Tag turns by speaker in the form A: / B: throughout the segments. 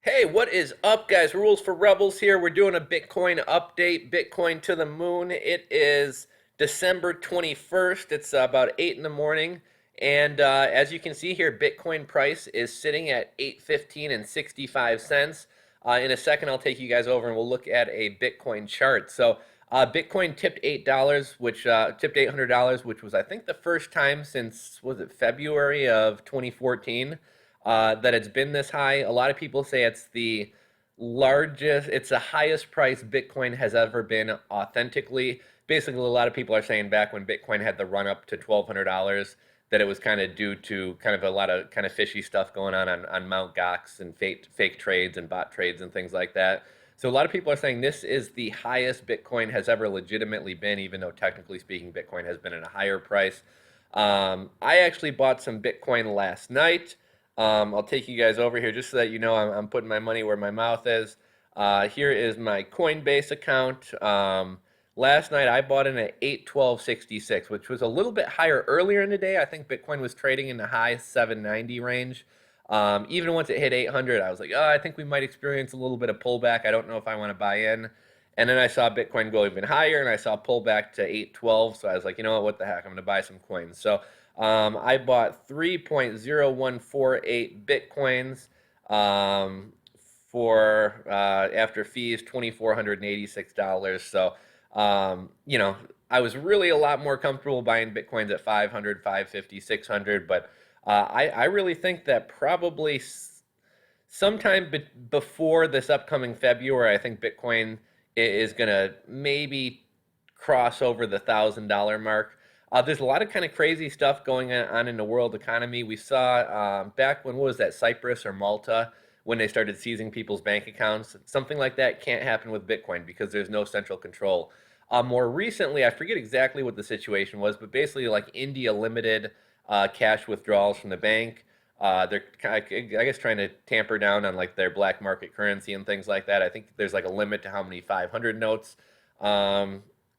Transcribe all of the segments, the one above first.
A: Hey, what is up, guys? Rules for Rebels here. We're doing a Bitcoin update, Bitcoin to the moon. It is December 21st. It's about 8 in the morning. And as you can see here, Bitcoin price is sitting at 8.15 and 65 cents. In a second, I'll take you guys over and we'll look at a Bitcoin chart. So Bitcoin tipped $8, which tipped $800, which was, I think, the first time since, was it February of 2014? That it's been this high. A lot of people say it's it's the highest price Bitcoin has ever been authentically. Basically, a lot of people are saying back when Bitcoin had the run up to $1,200 that it was kind of due to kind of a lot of kind of fishy stuff going on Mt. Gox and fake trades and bot trades and things like that. So a lot of people are saying this is the highest Bitcoin has ever legitimately been, even though technically speaking, Bitcoin has been at a higher price. I actually bought some Bitcoin last night. I'll take you guys over here just so that you know I'm putting my money where my mouth is. Here is my Coinbase account. Last night I bought in at 812.66, which was a little bit higher earlier in the day. I think Bitcoin was trading in the high 790 range. Even once it hit 800, I was like, oh, I think we might experience a little bit of pullback. I don't know if I want to buy in. And then I saw Bitcoin go even higher, and I saw pullback to 812. So I was like, you know what the heck? I'm going to buy some coins. So I bought 3.0148 Bitcoins for after fees, $2,486. So I was really a lot more comfortable buying Bitcoins at 500, 550, 600. But I really think that probably sometime before this upcoming February, I think Bitcoin is going to maybe cross over the $1,000 mark. There's a lot of kind of crazy stuff going on in the world economy. We saw back when, what was that, Cyprus or Malta, when they started seizing people's bank accounts. Something like that can't happen with Bitcoin because there's no central control. More recently, I forget exactly what the situation was, but basically, like India limited cash withdrawals from the bank. They're I guess trying to tamper down on like their black market currency and things like that. I think there's like a limit to how many 500 notes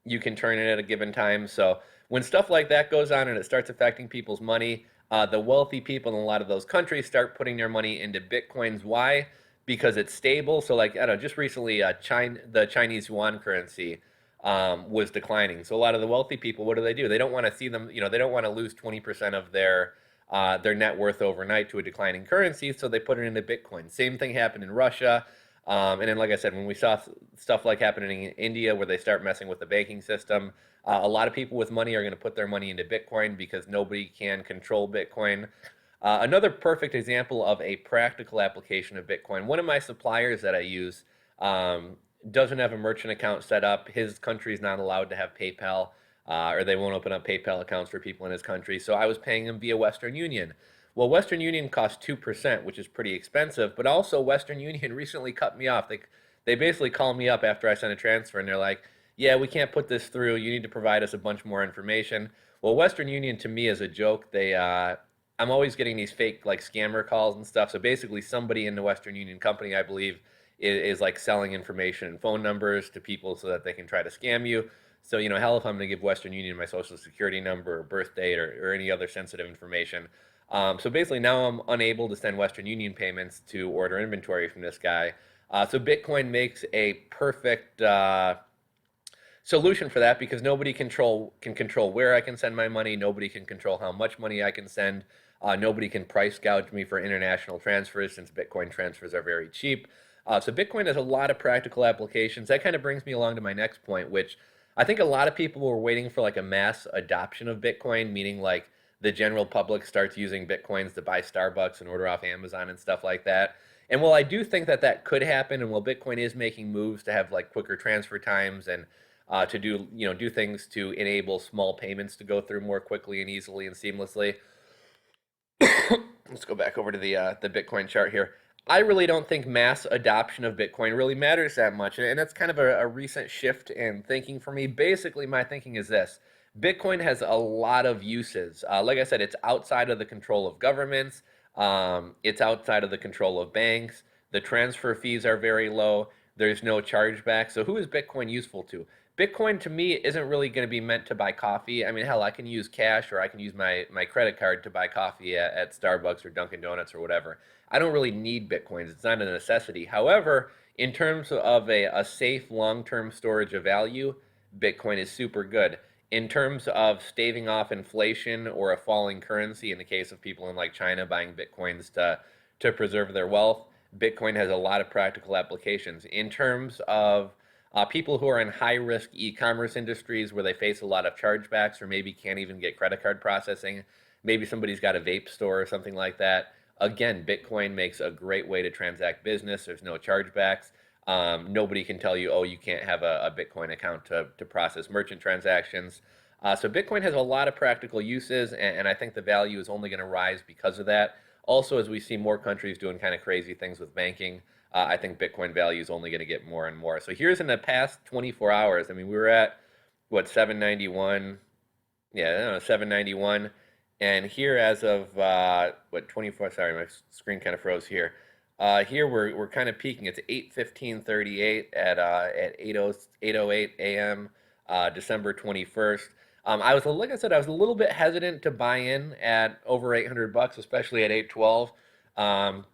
A: you can turn in at a given time. So when stuff like that goes on and it starts affecting people's money, the wealthy people in a lot of those countries start putting their money into Bitcoins. Why? Because it's stable. So like, I don't know, just recently, the Chinese yuan currency was declining. So a lot of the wealthy people, what do? They don't want to see them, they don't want to lose 20% of their net worth overnight to a declining currency, so they put it into Bitcoin. Same thing happened in Russia. And then, like I said, when we saw stuff like happening in India where they start messing with the banking system, a lot of people with money are going to put their money into Bitcoin because nobody can control Bitcoin. Another perfect example of a practical application of Bitcoin, one of my suppliers that I use doesn't have a merchant account set up. His country is not allowed to have PayPal, or they won't open up PayPal accounts for people in his country. So I was paying him via Western Union. Well, Western Union costs 2%, which is pretty expensive, but also Western Union recently cut me off. They basically called me up after I sent a transfer, and they're like, yeah, we can't put this through. You need to provide us a bunch more information. Well, Western Union to me is a joke. I'm always getting these fake like scammer calls and stuff. So basically, somebody in the Western Union company, I believe, is like selling information and phone numbers to people so that they can try to scam you. So, hell, if I'm going to give Western Union my social security number or birth date or any other sensitive information. So basically, now I'm unable to send Western Union payments to order inventory from this guy. So Bitcoin makes a perfect solution for that because nobody can control where I can send my money. Nobody can control how much money I can send. Nobody can price gouge me for international transfers since Bitcoin transfers are very cheap. So Bitcoin has a lot of practical applications. That kind of brings me along to my next point, which I think a lot of people were waiting for like a mass adoption of Bitcoin, meaning like the general public starts using Bitcoins to buy Starbucks and order off Amazon and stuff like that. And while I do think that that could happen, and while Bitcoin is making moves to have like quicker transfer times and to do things to enable small payments to go through more quickly and easily and seamlessly. Let's go back over to the Bitcoin chart here. I really don't think mass adoption of Bitcoin really matters that much, and that's kind of a recent shift in thinking for me. Basically, my thinking is this: Bitcoin has a lot of uses. Like I said, it's outside of the control of governments. It's outside of the control of banks. The transfer fees are very low. There's no chargeback. So who is Bitcoin useful to? Bitcoin to me isn't really going to be meant to buy coffee. I mean, hell, I can use cash or I can use my credit card to buy coffee at Starbucks or Dunkin' Donuts or whatever. I don't really need Bitcoins. It's not a necessity. However, in terms of a safe long-term storage of value, Bitcoin is super good. In terms of staving off inflation or a falling currency, in the case of people in like China buying Bitcoins to preserve their wealth, Bitcoin has a lot of practical applications. In terms of people who are in high risk e-commerce industries where they face a lot of chargebacks or maybe can't even get credit card processing, maybe somebody's got a vape store or something like that. Again, Bitcoin makes a great way to transact business. There's no chargebacks. Nobody can tell you, oh, you can't have a Bitcoin account to process merchant transactions. So Bitcoin has a lot of practical uses, and I think the value is only going to rise because of that. Also, as we see more countries doing kind of crazy things with banking, I think Bitcoin value is only going to get more and more. So here's in the past 24 hours, I mean, we were at, what, 791? Yeah, I don't know, 791. And here as of, what, 24, sorry, my screen kind of froze here. Here we're kind of peaking. It's 8:15:38 at 8:08 a.m. December 21st. Like I said, I was a little bit hesitant to buy in at over 800 bucks, especially at 812.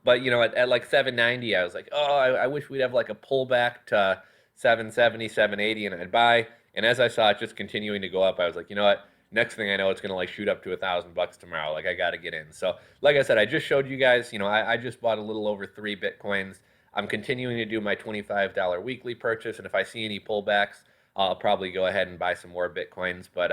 A: But you know, at like 790, I was like, oh, I wish we'd have like a pullback to 770, 780, and I'd buy. And as I saw it just continuing to go up, I was like, you know what? Next thing I know, it's gonna like shoot up to $1,000 tomorrow. Like I got to get in. So, like I said, I just showed you guys. You know, I just bought a little over 3 Bitcoins. I'm continuing to do my $25 weekly purchase, and if I see any pullbacks, I'll probably go ahead and buy some more Bitcoins. But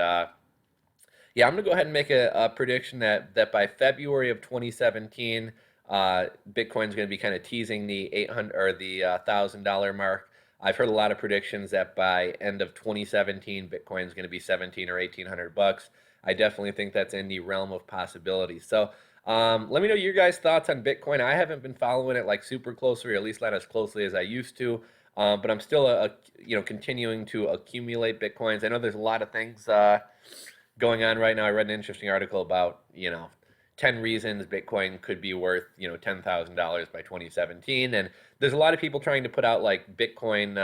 A: yeah, I'm gonna go ahead and make a prediction that by February of 2017, Bitcoin's gonna be kind of teasing the 800 or the $1,000 mark. I've heard a lot of predictions that by end of 2017, Bitcoin's going to be 17 or 1800 bucks. I definitely think that's in the realm of possibilities. So let me know your guys' thoughts on Bitcoin. I haven't been following it like super closely, or at least not as closely as I used to. But I'm still continuing to accumulate Bitcoins. I know there's a lot of things going on right now. I read an interesting article about 10 reasons Bitcoin could be worth, $10,000 by 2017. And there's a lot of people trying to put out like Bitcoin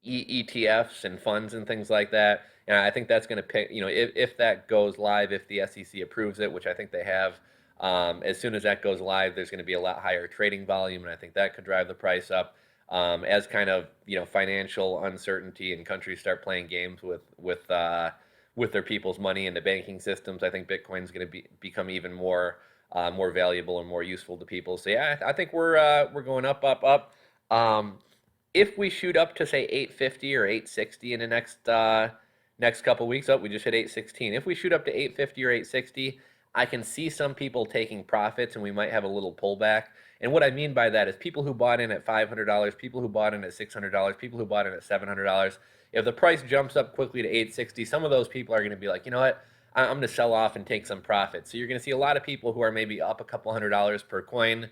A: ETFs and funds and things like that. And I think that's going to pick, if that goes live, if the SEC approves it, which I think they have, as soon as that goes live, there's going to be a lot higher trading volume. And I think that could drive the price up as kind of, financial uncertainty and countries start playing games with their people's money in the banking systems. I think Bitcoin's going to become even more valuable and more useful to people. So yeah, I think we're going up, up, up. If we shoot up to say 850 or 860 in the next couple weeks, we just hit 816. If we shoot up to 850 or 860, I can see some people taking profits, and we might have a little pullback. And what I mean by that is people who bought in at $500, people who bought in at $600, people who bought in at $700. If the price jumps up quickly to 860, some of those people are going to be like, you know what, I'm going to sell off and take some profit. So you're going to see a lot of people who are maybe up a couple $100 per coin,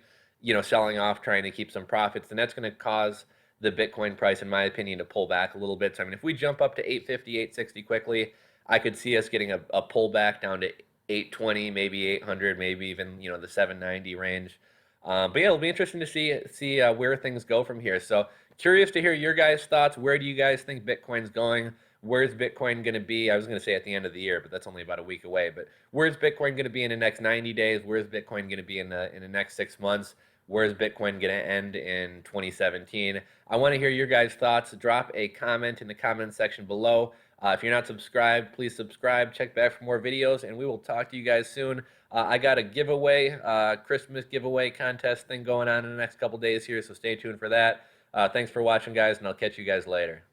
A: selling off, trying to keep some profits. And that's going to cause the Bitcoin price, in my opinion, to pull back a little bit. So I mean, if we jump up to 850, 860 quickly, I could see us getting a pullback down to 820, maybe 800, maybe even, the 790 range. But yeah, it'll be interesting to see where things go from here. So curious to hear your guys' thoughts. Where do you guys think Bitcoin's going? Where's Bitcoin going to be? I was going to say at the end of the year, but that's only about a week away. But where's Bitcoin going to be in the next 90 days? Where's Bitcoin going to be in the next 6 months? Where's Bitcoin going to end in 2017? I want to hear your guys' thoughts. Drop a comment in the comment section below. If you're not subscribed, please subscribe. Check back for more videos, and we will talk to you guys soon. I got a giveaway, Christmas giveaway contest thing going on in the next couple days here, so stay tuned for that. Thanks for watching, guys, and I'll catch you guys later.